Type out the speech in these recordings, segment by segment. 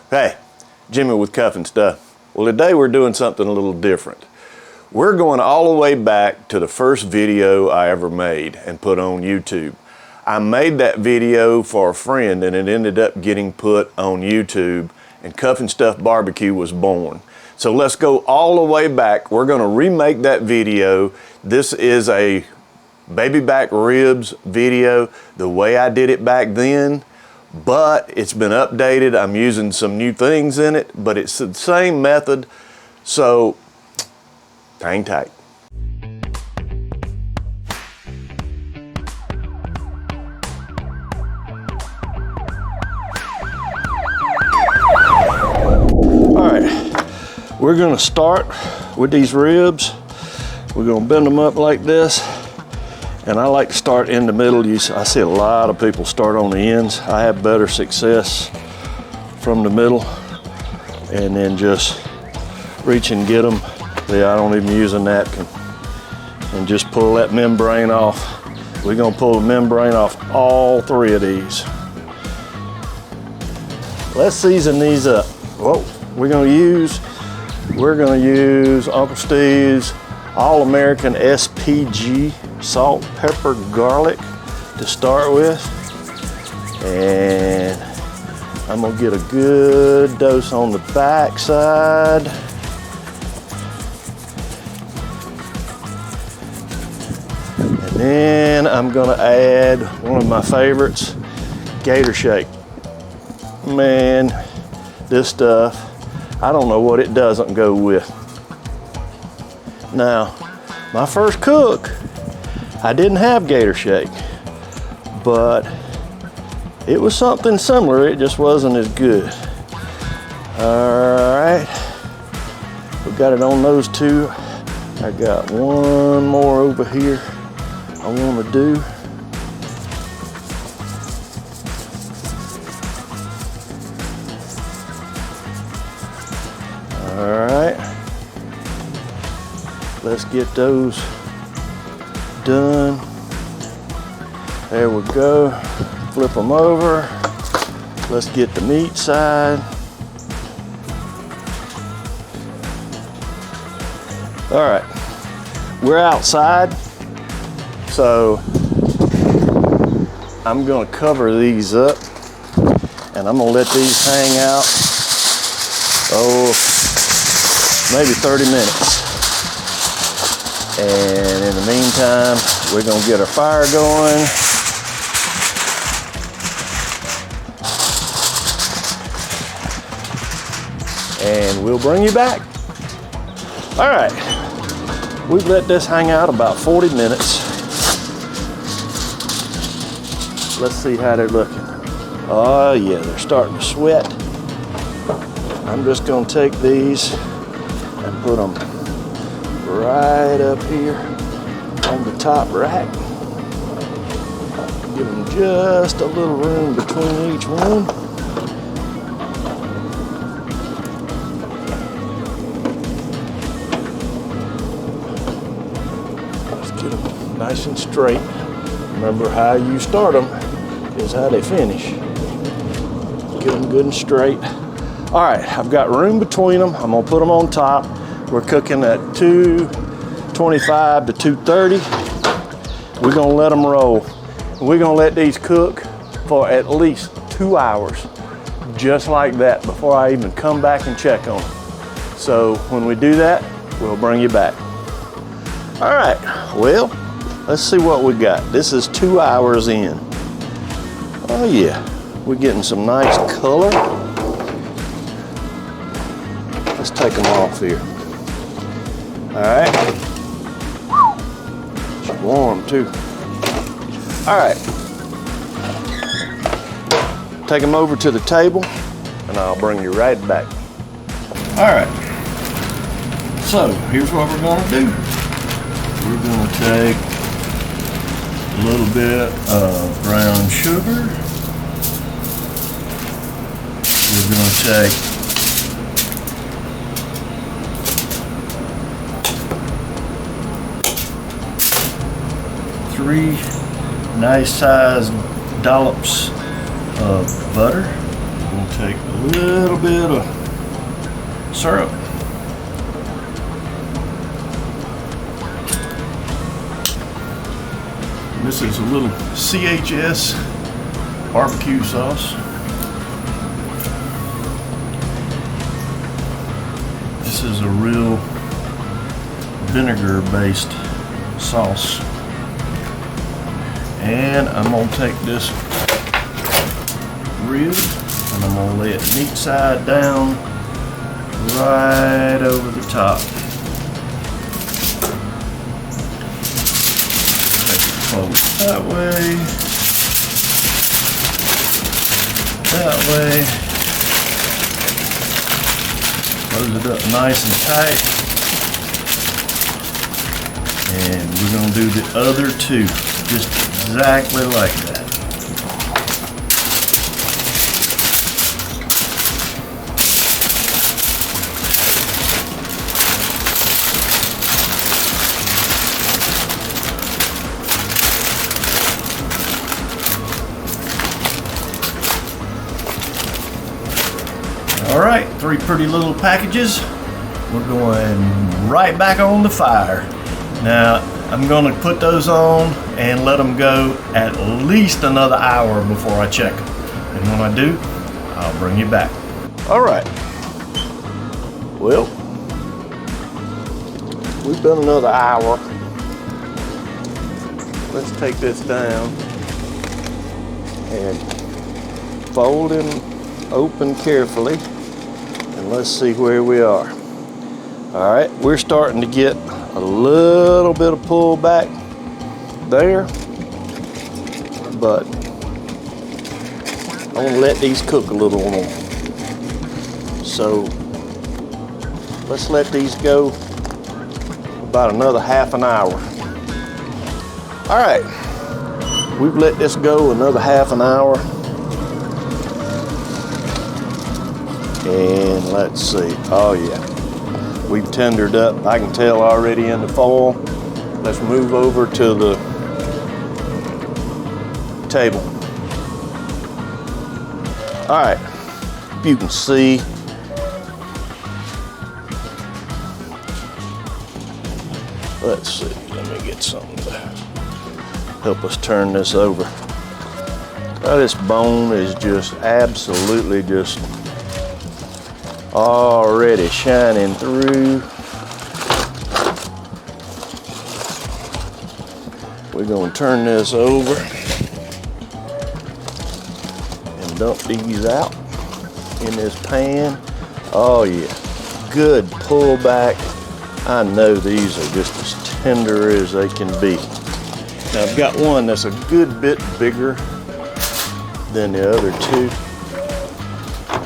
Hey, Jimmy with Cuffin Stuff. Well, today we're doing something a little different. We're going all the way back to the first video I ever made and put on YouTube. I made that video for a friend and it ended up getting put on YouTube, and Cuffin Stuff Barbecue was born. So let's go all the way back. We're going to remake that video. This is a baby back ribs video the way I did it back then, but it's been updated. I'm using some new things in it, but it's the same method, so hang tight. All right, we're gonna start with these ribs. We're gonna bend them up like this. And I like to start in the middle. I see a lot of people start on the ends. I have better success from the middle and then just reach and get them. Yeah, I don't even use a napkin. And just pull that membrane off. We're gonna pull the membrane off all three of these. Let's season these up. Well, we're gonna use Uncle Steve's All-American SPG salt, pepper, garlic to start with, and I'm gonna get a good dose on the back side. And then I'm gonna add one of my favorites, Gator Shake. Man, this stuff, I don't know what it doesn't go with. Now, my first cook, I didn't have Gator Shake, but it was something similar. It just wasn't as good. All right, we got it on those two. I got one more over here I want to do. All right, let's get those done. There we go. Flip them over. Let's get the meat side. All right, we're outside, so I'm gonna cover these up and I'm gonna let these hang out, maybe 30 minutes. And in the meantime, we're gonna get our fire going. And we'll bring you back. All right, we've let this hang out about 40 minutes. Let's see how they're looking. Oh yeah, they're starting to sweat. I'm just gonna take these and put them right up here on the top rack. Give them just a little room between each one. Let's get them nice and straight. Remember, how you start them is how they finish. Get them good and straight. All right, I've got room between them. I'm gonna put them on top. We're cooking at 225 to 230. We're gonna let them roll. We're gonna let these cook for at least 2 hours, just like that, before I even come back and check on them. So when we do that, we'll bring you back. All right, well, let's see what we got. This is 2 hours in. Oh yeah, we're getting some nice color. Let's take them off here. All right, it's warm too. All right, take them over to the table and I'll bring you right back. All right, so here's what we're gonna do. We're gonna take a little bit of brown sugar. We're gonna take 3 nice sized dollops of butter. We'll take a little bit of syrup. And this is a little CHS barbecue sauce. This is a real vinegar-based sauce. And I'm gonna take this rib and I'm gonna lay it meat side down right over the top. Take it fold that way, that way. Close it up nice and tight. And we're gonna do the other two just exactly like that. All right, 3 pretty little packages. We're going right back on the fire. Now, I'm gonna put those on and let them go at least another hour before I check them. And when I do, I'll bring you back. All right. Well, we've done another hour. Let's take this down and fold them open carefully. And let's see where we are. All right, we're starting to get a little bit of pullback there, but I want to let these cook a little more. So let's let these go about another half an hour. All right, we've let this go another half an hour. And let's see, oh yeah. We've tendered up, I can tell already in the foil. Let's move over to the table. All right, you can see. Let's see, let me get something to help us turn this over. Oh, this bone is just absolutely just already shining through. We're going to turn this over and dump these out in this pan. Oh yeah, good pullback. I know these are just as tender as they can be. Now I've got one that's a good bit bigger than the other two.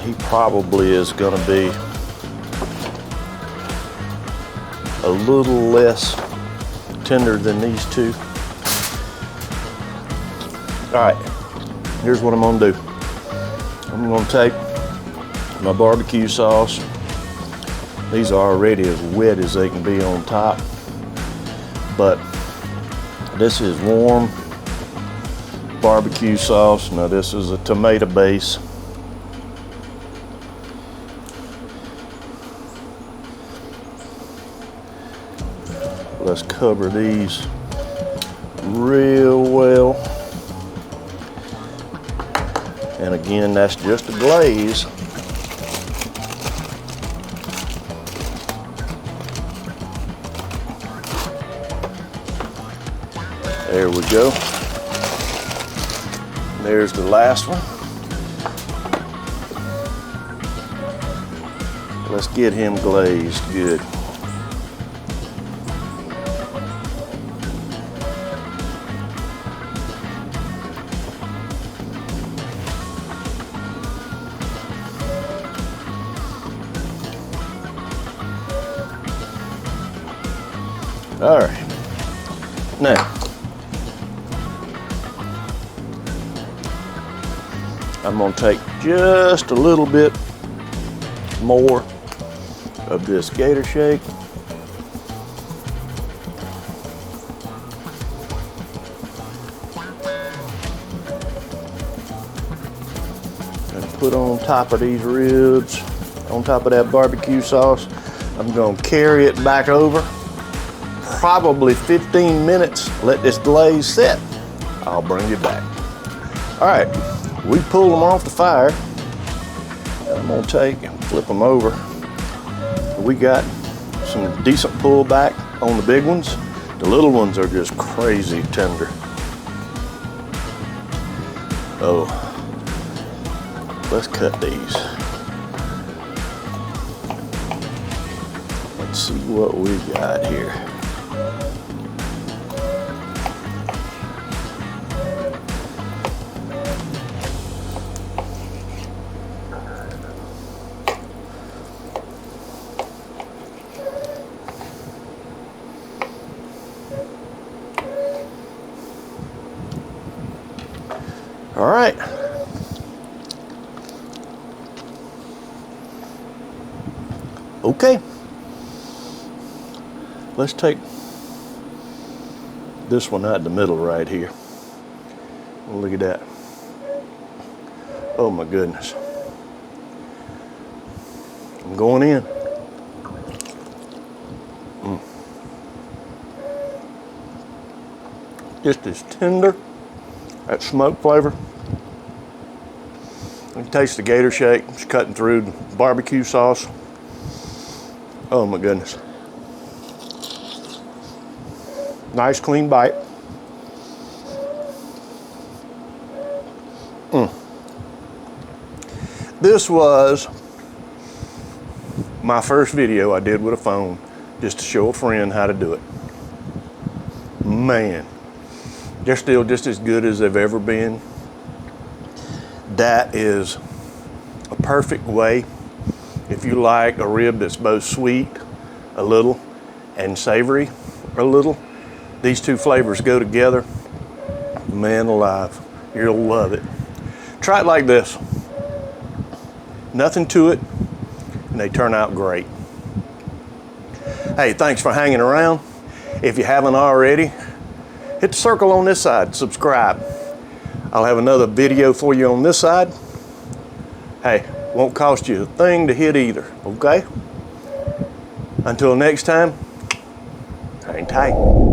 He probably is going to be a little less tender than these two. All right, here's what I'm going to do. I'm going to take my barbecue sauce. These are already as wet as they can be on top, but this is warm barbecue sauce. Now this is a tomato base. Let's cover these real well. And again, that's just a glaze. There we go. There's the last one. Let's get him glazed good. All right, now I'm going to take just a little bit more of this gator shake and put on top of these ribs, on top of that barbecue sauce. I'm gonna carry it back over, probably 15 minutes, let this glaze set. I'll bring you back. All right, we pulled them off the fire. And I'm gonna take and flip them over. We got some decent pullback on the big ones. The little ones are just crazy tender. Oh, let's cut these. Let's see what we got here. All right. Okay. Let's take this one out in the middle right here. Look at that. Oh my goodness. I'm going in. Just as tender. That smoke flavor. You can taste the gator shake. It's cutting through the barbecue sauce. Oh my goodness. Nice clean bite. This was my first video I did with a phone, just to show a friend how to do it. Man. They're still just as good as they've ever been. That is a perfect way if you like a rib that's both sweet a little and savory a little. These two flavors go together. Man alive, you'll love it. Try it like this. Nothing to it, and they turn out great. Hey, thanks for hanging around. If you haven't already, hit the circle on this side, subscribe. I'll have another video for you on this side. Hey, won't cost you a thing to hit either, okay? Until next time, hang tight.